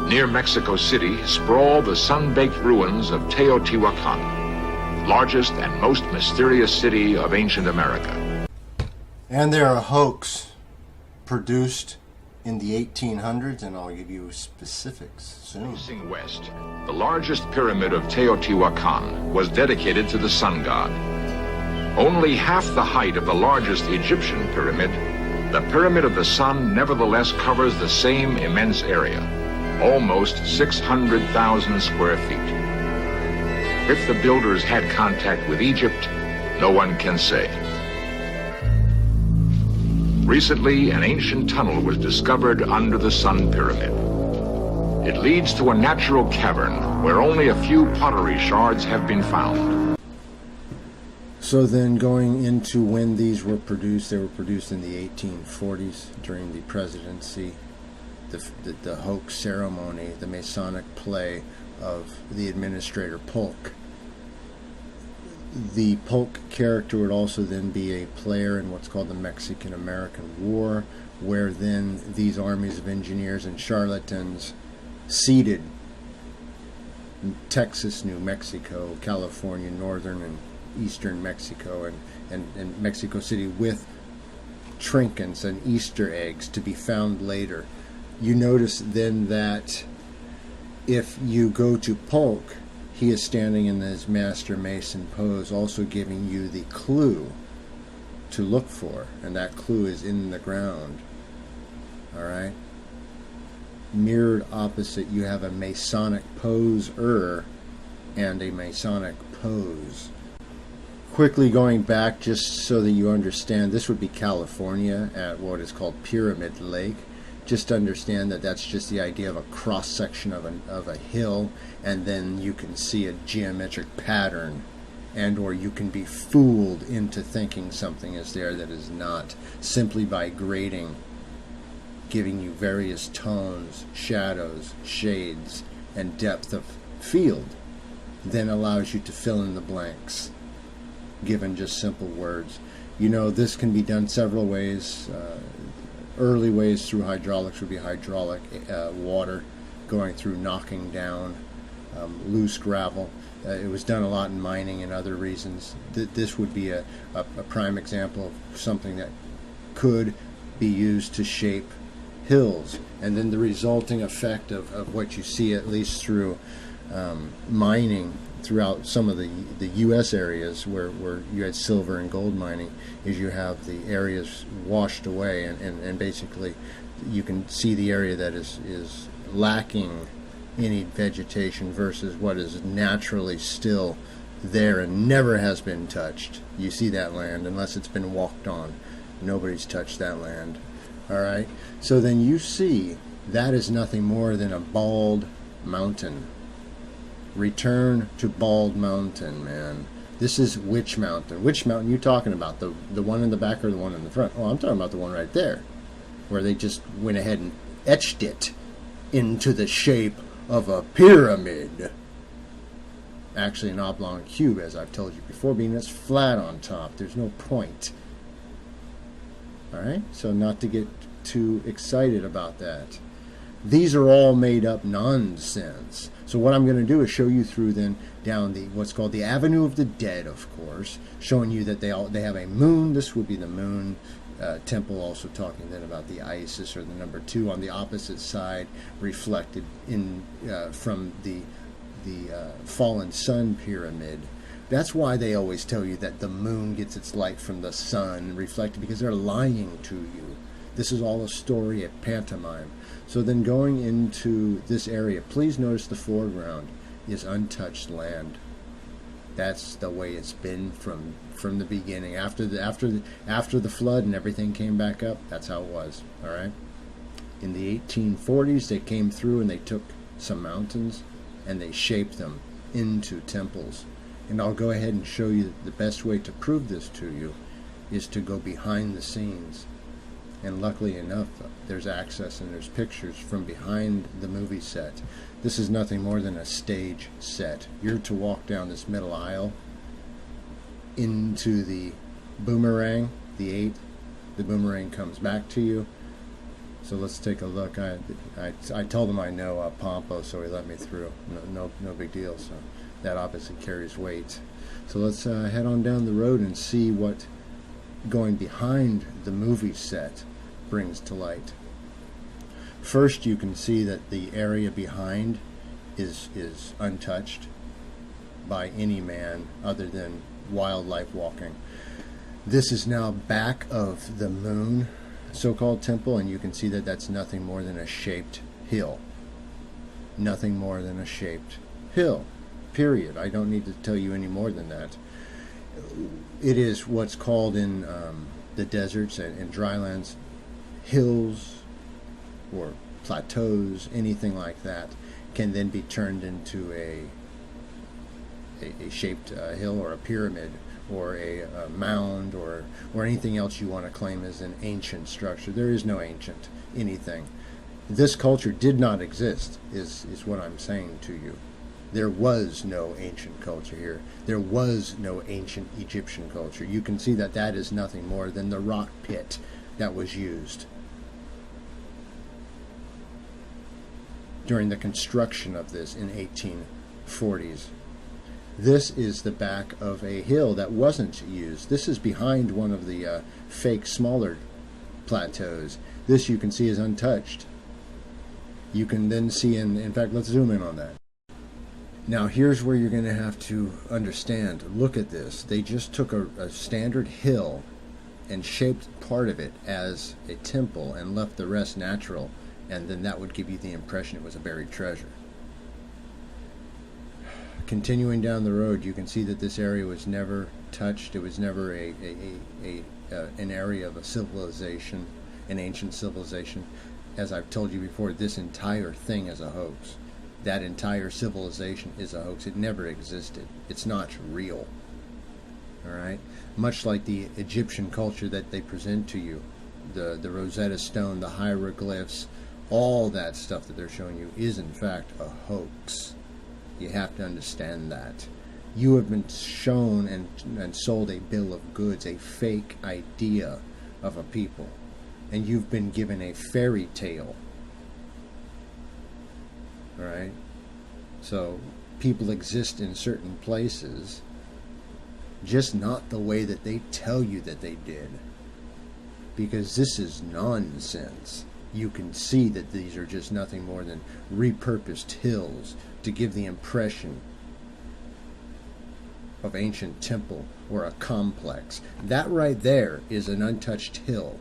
Near Mexico City sprawl the sun-baked ruins of Teotihuacan, largest and most mysterious city of ancient America. And they're a hoax produced in the 1800s, and I'll give you specifics soon. Facing west, the largest pyramid of Teotihuacan was dedicated to the sun god. Only half the height of the largest Egyptian pyramid, the Pyramid of the Sun nevertheless covers the same immense area, almost 600,000 square feet. If the builders had contact with Egypt, no one can say. Recently, an ancient tunnel was discovered under the Sun Pyramid. It leads to a natural cavern where only a few pottery shards have been found. So then going into when these were produced, they were produced in the 1840s during the presidency, the hoax ceremony, the Masonic play of the administrator Polk. The Polk character would also then be a player in what's called the Mexican-American War, where then these armies of engineers and charlatans seeded Texas, New Mexico, California, northern and eastern Mexico, and Mexico City with trinkets and Easter eggs to be found later. You notice then that if you go to Polk, he is standing in his Master Mason pose, also giving you the clue to look for, and that clue is in the ground. Alright? Mirrored opposite, you have a Masonic poser and a Masonic pose. Quickly going back, just so that you understand, this would be California at what is called Pyramid Lake. Just understand that that's just the idea of a cross-section of a hill, and then you can see a geometric pattern, and or you can be fooled into thinking something is there that is not, simply by grading, giving you various tones, shadows, shades, and depth of field, then allows you to fill in the blanks, given just simple words. You know, this can be done several ways. Early ways through hydraulics would be hydraulic water going through knocking down loose gravel. It was done a lot in mining and other reasons. This would be a prime example of something that could be used to shape hills. And then the resulting effect of what you see, at least through mining throughout some of the U.S. areas where you had silver and gold mining, is you have the areas washed away, and basically you can see the area that is lacking any vegetation versus what is naturally still there and never has been touched. You see that land unless it's been walked on. Nobody's touched that land. Alright? So then you see that is nothing more than a bald mountain. Return to Bald Mountain, man. This is which mountain? Which mountain you talking about? The one in the back or the one in the front? Oh, I'm talking about the one right there, where they just went ahead and etched it into the shape of a pyramid. Actually an oblong cube, as I've told you before, being it's flat on top. There's no point. Alright? So not to get too excited about that. These are all made up nonsense. So what I'm going to do is show you through then down the what's called the Avenue of the Dead, of course, showing you that they have a moon. This would be the moon temple, also talking then about the Isis, or the number 2 on the opposite side, reflected in from the fallen sun pyramid. That's why they always tell you that the moon gets its light from the sun reflected, because they're lying to you. This is all a story, a pantomime. So then going into this area, please notice the foreground is untouched land. That's the way it's been from the beginning. After the flood and everything came back up, that's how it was. All right. In the 1840s, they came through and they took some mountains and they shaped them into temples. And I'll go ahead and show you the best way to prove this to you is to go behind the scenes. And luckily enough, there's access and there's pictures from behind the movie set. This is nothing more than a stage set. You're to walk down this middle aisle into the boomerang, the 8. The boomerang comes back to you. So let's take a look. I told him I know Pompo, so he let me through. No big deal. So that obviously carries weight. So let's head on down the road and see what going behind the movie set brings to light. First, you can see that the area behind is untouched by any man other than wildlife walking. This is now back of the moon so-called temple, and you can see that that's nothing more than a shaped hill. Nothing more than a shaped hill, period. I don't need to tell you any more than that. It is what's called in the deserts and drylands hills or plateaus, anything like that, can then be turned into a shaped hill or a pyramid or a mound or anything else you want to claim as an ancient structure. There is no ancient anything. This culture did not exist, is what I'm saying to you. There was no ancient culture here. There was no ancient Egyptian culture. You can see that that is nothing more than the rock pit that was used during the construction of this in 1840s. This is the back of a hill that wasn't used. This is behind one of the fake smaller plateaus. This you can see is untouched. You can then see, in fact, let's zoom in on that. Now here's where you're going to have to understand. Look at this. They just took a standard hill and shaped part of it as a temple and left the rest natural, and then that would give you the impression it was a buried treasure. Continuing down the road, you can see that this area was never touched. It was never an area of a civilization, an ancient civilization. As I've told you before, this entire thing is a hoax. That entire civilization is a hoax. It never existed. It's not real. All right? Much like the Egyptian culture that they present to you, the Rosetta Stone, the hieroglyphs, all that stuff that they're showing you is in fact a hoax. You have to understand that. You have been shown and sold a bill of goods, a fake idea of a people. And you've been given a fairy tale. Alright? So, people exist in certain places, just not the way that they tell you that they did. Because this is nonsense. You can see that these are just nothing more than repurposed hills to give the impression of ancient temple or a complex. That right there is an untouched hill.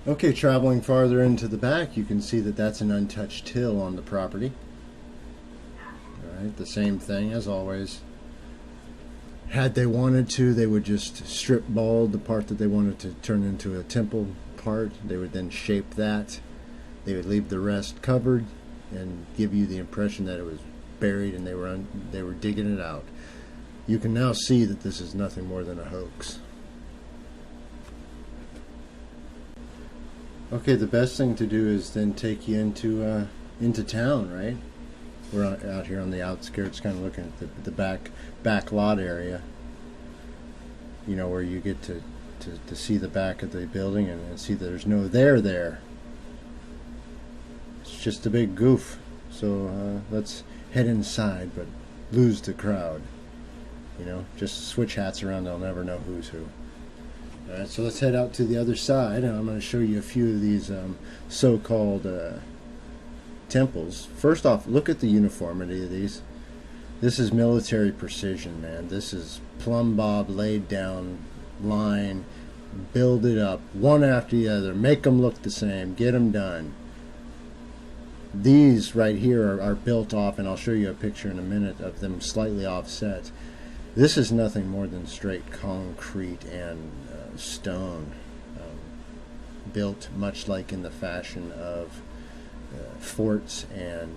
Okay, traveling farther into the back, you can see that that's an untouched hill on the property. Alright, the same thing as always. Had they wanted to, they would just strip bald the part that they wanted to turn into a temple part. They would then shape that. They would leave the rest covered and give you the impression that it was buried and they were digging it out. You can now see that this is nothing more than a hoax. Okay, the best thing to do is then take you into town, right? We're out here on the outskirts, kind of looking at the back lot area. You know, where you get to see the back of the building and see that there's no there. It's just a big goof. So let's head inside, but lose the crowd. You know, just switch hats around, they'll never know who's who. Alright, so let's head out to the other side, and I'm going to show you a few of these so-called temples. First off, look at the uniformity of these. This is military precision, man. This is plumb bob, laid down line, build it up, one after the other, make them look the same, get them done. These right here are built off, and I'll show you a picture in a minute of them slightly offset. This is nothing more than straight concrete and stone, built much like in the fashion of forts and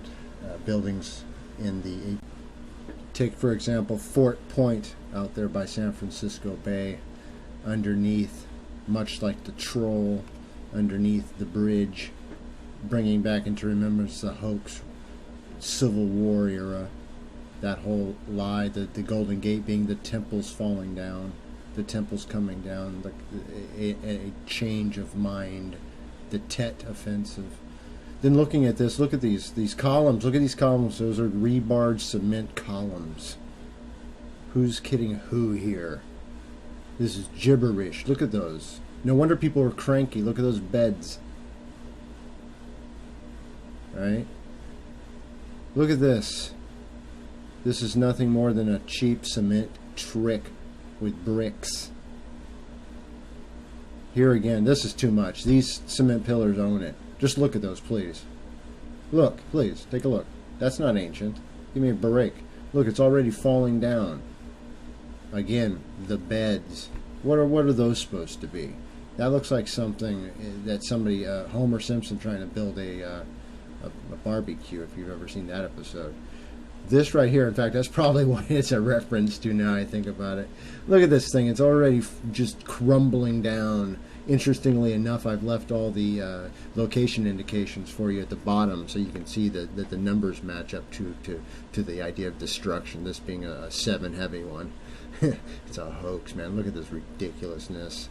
buildings in the... Take, for example, Fort Point out there by San Francisco Bay. Underneath, much like the Troll, underneath the bridge, bringing back into remembrance the hoax Civil War era. That whole lie, the Golden Gate being the temples falling down, the temples coming down, a change of mind the Tet Offensive. Then looking at this, look at these columns. Look at these columns. Those are rebarred cement columns. Who's kidding who here? This is gibberish. Look at those. No wonder people are cranky. Look at those beds. Right? Look at this. This is nothing more than a cheap cement trick with bricks. Here again, this is too much. These cement pillars own it. Just look at those, please. Look, please, take a look. That's not ancient. Give me a break. Look, it's already falling down. Again, the beds. What are those supposed to be? That looks like something that somebody, Homer Simpson, trying to build a barbecue, if you've ever seen that episode. This right here, in fact, that's probably what it's a reference to now I think about it. Look at this thing. It's already just crumbling down. Interestingly enough, I've left all the location indications for you at the bottom so you can see that the numbers match up to the idea of destruction, this being a 7 heavy one. It's a hoax, man. Look at this ridiculousness.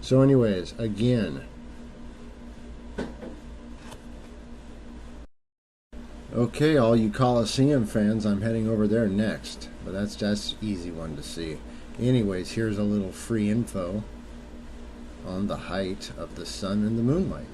So anyways, again, okay, all you Coliseum fans, I'm heading over there next. But that's an easy one to see. Anyways, here's a little free info on the height of the sun and the moonlight.